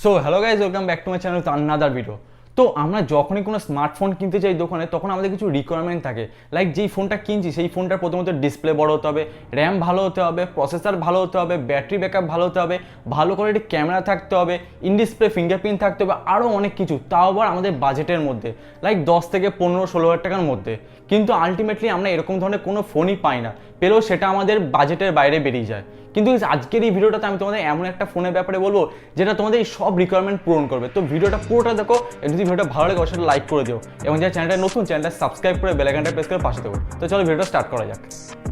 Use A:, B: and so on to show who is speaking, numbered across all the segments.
A: So hello guys, welcome back to my channel to another video. তো আমরা যখনই কোনো স্মার্টফোন কিনতে যাই দোকানে, তখন আমাদের কিছু রিকোয়ারমেন্ট থাকে। লাইক যেই ফোনটা কিনছি সেই ফোনটার প্রথমত ডিসপ্লে বড় হতে হবে, র্যাম ভালো হতে হবে, প্রসেসর ভালো হতে হবে, ব্যাটারি ব্যাকআপ ভালো হতে হবে, ভালো কোয়ালিটির ক্যামেরা থাকতে হবে, ইন ডিসপ্লে ফিঙ্গারপ্রিন্ট থাকতে হবে, আরও অনেক কিছু, তাও আবার আমাদের বাজেটের মধ্যে, লাইক 10 থেকে 15-16 হাজার টাকার মধ্যে। কিন্তু আলটিমেটলি আমরা এরকম ধরনের কোনো ফোনই পাই না, পেলেও সেটা আমাদের বাজেটের বাইরে বেরিয়ে যায়। কিন্তু আজকের এই ভিডিওটাতে আমি তোমাদের এমন একটা ফোনের ব্যাপারে বলবো যেটা তোমাদের এই সব রিকোয়ারমেন্ট পূরণ করবে। তো ভিডিওটা পুরোটা দেখো, যদি ভিডিওটা ভালো লাগে অবশ্যই লাইক করে দিও, এবং যারা চ্যানেলটা নতুন চ্যানেলটা সাবস্ক্রাইব করে বেল আইকনটা প্রেস করে পাশে দেবো। তো চলো ভিডিওটা স্টার্ট করা যাক।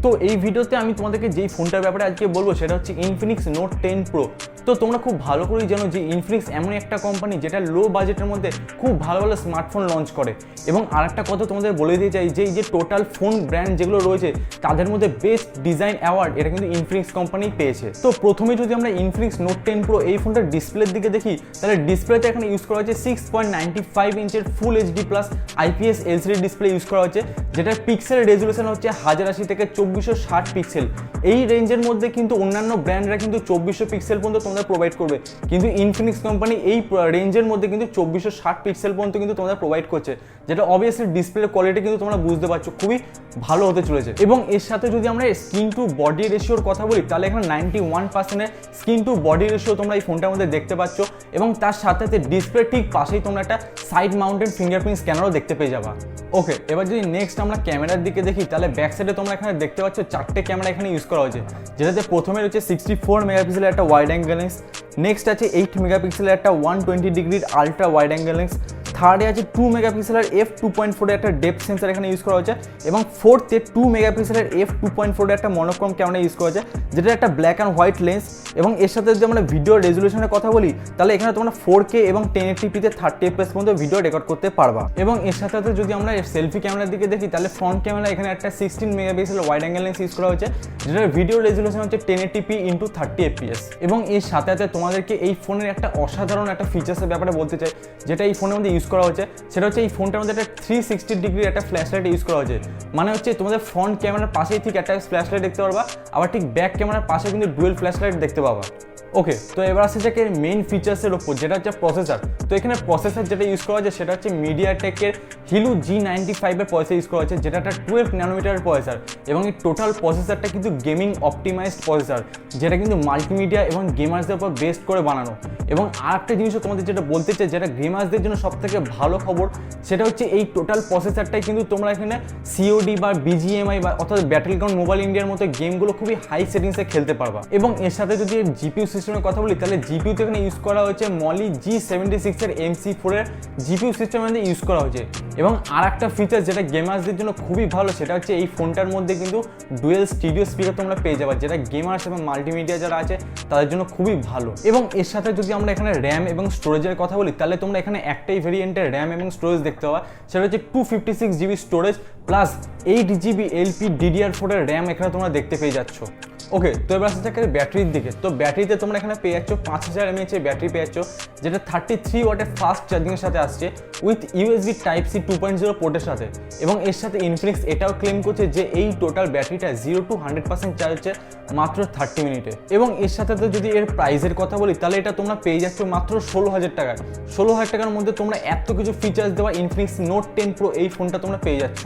A: তো এই ভিডিওতে আমি তোমাদেরকে যেই ফোনটার ব্যাপারে আজকে বলবো সেটা হচ্ছে ইনফিনিক্স নোট 10 প্রো। তো তোমরা খুব ভালো করেই জানো যে ইনফিনিক্স এমন একটা কোম্পানি যেটা লো বাজেটের মধ্যে খুব ভালো ভালো স্মার্টফোন লঞ্চ করে। এবং আরেকটা কথা তোমাদের বলে দিতে চাই যে এই যে টোটাল ফোন ব্র্যান্ড যেগুলো রয়েছে তাদের মধ্যে বেস্ট ডিজাইন অ্যাওয়ার্ড এটা কিন্তু ইনফিনিক্স কোম্পানি পেয়েছে। তো প্রথমে যদি আমরা ইনফিনিক্স নোট 10 প্রো এই ফোনটার ডিসপ্লের দিকে দেখি, তাহলে ডিসপ্লেতে এখানে ইউজ করা হচ্ছে 6.95 ইঞ্চের full HD plus IPS LCD display use করা হচ্ছে, যেটার পিক্সেল রেজলিউশন হচ্ছে 1080 থেকে 2460 পিক্সেল। এই রেঞ্জের মধ্যে কিন্তু অন্যান্য ব্র্যান্ডরা কিন্তু 2400 পিক্সেল পর্যন্ত তোমাদের প্রোভাইড করবে, কিন্তু ইনফিনিক্স কোম্পানি এই রেঞ্জের মধ্যে কিন্তু 2460 পিক্সেল পর্যন্ত কিন্তু তোমাদের প্রোভাইড করছে, যেটা অবভিয়াসলি ডিসপ্লের কোয়ালিটি কিন্তু তোমরা বুঝতে পারছো খুবই ভালো হতে চলেছে। এবং এর সাথে যদি আমরা স্ক্রিন টু বডি রেশিওর কথা বলি, তাহলে এখানে 91% স্ক্রিন টু বডি রেশিও তোমরা এই ফোনটার মধ্যে দেখতে পাচ্ছ, এবং তার সাথে সাথে ডিসপ্লে ঠিক পাশেই তোমরা একটা সাইড মাউন্টেড ফিঙ্গারপ্রিন্ট স্ক্যানারও দেখতে পেয়ে যাবা। ওকে, এবার যদি নেক্সট আমরা ক্যামেরার দিকে দেখি, তাহলে ব্যাক সাইডে তোমরা এখানে দেখতে পাচ্ছ 4টে ক্যামেরা এখানে ইউজ করা হয়েছে, যেটাতে প্রথমে রয়েছে 64 মেগাপিক্সেলের একটা ওয়াইড অ্যাঙ্গেল লেন্স, নেক্সট আছে 8 মেগাপিক্সেলের একটা 120 ডিগ্রির আলট্রা ওয়াইড অ্যাঙ্গেল লেন্স, থার্ডে আছে 2 মেগাপিক্সেলের f2.4 একটা ডেপথ সেন্সার এখানে ইউজ করা হয়েছে, এবং ফোর্থে 2 মেগাপিক্সেলের f2.4 একটা মনোক্রোম ক্যামেরা ইউজ করা হয়েছে, যেটা একটা ব্ল্যাক অ্যান্ড হোয়াইট লেন্স। এবং এর সাথে যদি আমরা ভিডিও রেজলিউশনের কথা বলি, তাহলে এখানে তোমরা 4K এবং 1080p-তে 30 fps পর্যন্ত ভিডিও রেকর্ড করতে পারবা। এবং এর সাথে সাথে যদি আমরা সেলফি ক্যামেরার দিকে দেখি, তাহলে ফ্রন্ট ক্যামেরা এখানে একটা 16 megapixel wide angle lens use করা হয়েছে, যেটার ভিডিও রেজলিউশন হচ্ছে 1080p/30 fps। এবং এর সাথে সাথে তোমাদেরকে এই ফোনের একটা অসাধারণ একটা ফিচার্সের ব্যাপারে বলতে চাই, যেটা এই ফোনের মধ্যে ইউজ করা হচ্ছে, সেটা হচ্ছে এই ফোনটার মধ্যে একটা 360 ডিগ্রি একটা ফ্ল্যাশ লাইট ইউজ করা হয়েছে। মানে হচ্ছে তোমাদের ফ্রন্ট ক্যামেরার পাশেই ঠিক একটা ফ্ল্যাশ লাইট দেখতে পারবা, আবার ঠিক ব্যাক ক্যামেরার পাশে কিন্তু ডুয়েল ফ্ল্যাশ লাইট দেখতে পাবা। ওকে, তো এবার আসছে যে মেইন ফিচার্সের ওপর, যেটা হচ্ছে প্রসেসর। তো এখানে প্রসেসর যেটা ইউজ করা হয়েছে সেটা হচ্ছে মিডিয়াটেকের হিলু G95 এর প্রসেসর ইউজ করা হয়েছে, যেটা একটা 12 ন্যানোমিটারের প্রসেসর। এবং এই টোটাল প্রসেসরটা কিন্তু গেমিং অপটিমাইজড প্রসেসর, যেটা কিন্তু মাল্টিমিডিয়া এবং গেমার্সদের উপর বেস্ট করে বানানো। এবং আরেকটা জিনিসও তোমাদের যেটা বলতে চাই, যেটা গেমার্সদের জন্য সবথেকে ভালো খবর, সেটা হচ্ছে এই টোটাল প্রসেসরটাই কিন্তু তোমরা এখানে COD বা BGMI বা অর্থাৎ ব্যাটলগ্রাউন্ড মোবাইল ইন্ডিয়ার মতো গেমগুলো খুবই হাই সেটিংসে খেলতে পারবা। এবং এর সাথে যদি জিপিইউ সিস্টেমের কথা বলি, তাহলে জিপিইউতে এখানে ইউজ করা হয়েছে মলি G76 এর MC4 এর জিপিইউ সিস্টেমের মধ্যে ইউজ করা হয়েছে। এবং আর একটা ফিচার যেটা গেমার্সদের জন্য খুবই ভালো, সেটা হচ্ছে এই ফোনটার মধ্যে কিন্তু ডুয়েল স্টিরিও স্পিকার তোমরা পেয়ে যাবে, যেটা গেমার্স এবং মাল্টিমিডিয়া যারা আছে তাদের জন্য খুবই ভালো। এবং এর সাথে যদি আমরা এখানে র্যাম এবং স্টোরেজের কথা বলি, তাহলে তোমরা এখানে একটাই ভেরিয়েন্টের র্যাম এবং স্টোরেজ দেখতে পাবা, সেটা হচ্ছে 256 GB storage plus 8 GB LPDDR4 এর র্যাম এখানে তোমরা দেখতে পেয়ে যাচ্ছ। ওকে, তো এবার আসছে ব্যাটারির দিকে। তো ব্যাটারিতে তোমরা এখানে পেয়ে যাচ্ছ 5000 mAh এর ব্যাটারি পেয়ে যাচ্ছ, যেটা 33 ওয়াটের ফাস্ট চার্জিংয়ের সাথে আসছে উইথ USB Type-C 2.0 পোর্টের সাথে। এবং এর সাথে ইনফিনিক্স এটাও ক্লেম করছে যে এই টোটাল ব্যাটারিটা 0 to 100% চার্জ হচ্ছে মাত্র 30 মিনিটে। এবং এর সাথে যদি এর প্রাইসের কথা বলি, তাহলে এটা তোমরা পেয়ে যাচ্ছ মাত্র 16,000 টাকায়। 16,000 টাকার মধ্যে তোমরা এত কিছু ফিচার্স দেওয়া ইনফিনিক্স নোট 10 প্রো এই ফোনটা তোমরা পেয়ে যাচ্ছ।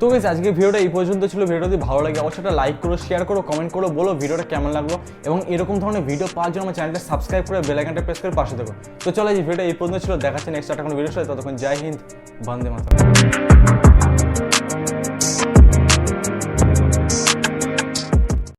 A: তো গাইস, আজকে ভিডিওটা এই পর্যন্ত ছিল। ভিডিওটা যদি ভালো লাগে অবশ্যই একটা লাইক করো, শেয়ার করো, কমেন্ট করো, বলো ভিডিওটা কেমন লাগলো, এবং এরকম ধরনের ভিডিও পাওয়ার জন্য আমার চ্যানেলটা সাবস্ক্রাইব করে বেল আইকনটা প্রেস করে পাশে দেবো। তো চলো, এই ভিডিওটা এই পর্যন্ত ছিল, দেখাচ্ছে নেক্সট একটা কোনো ভিডিওর সাথে। ততক্ষণ জয় হিন্দ, বন্দে মাতরম।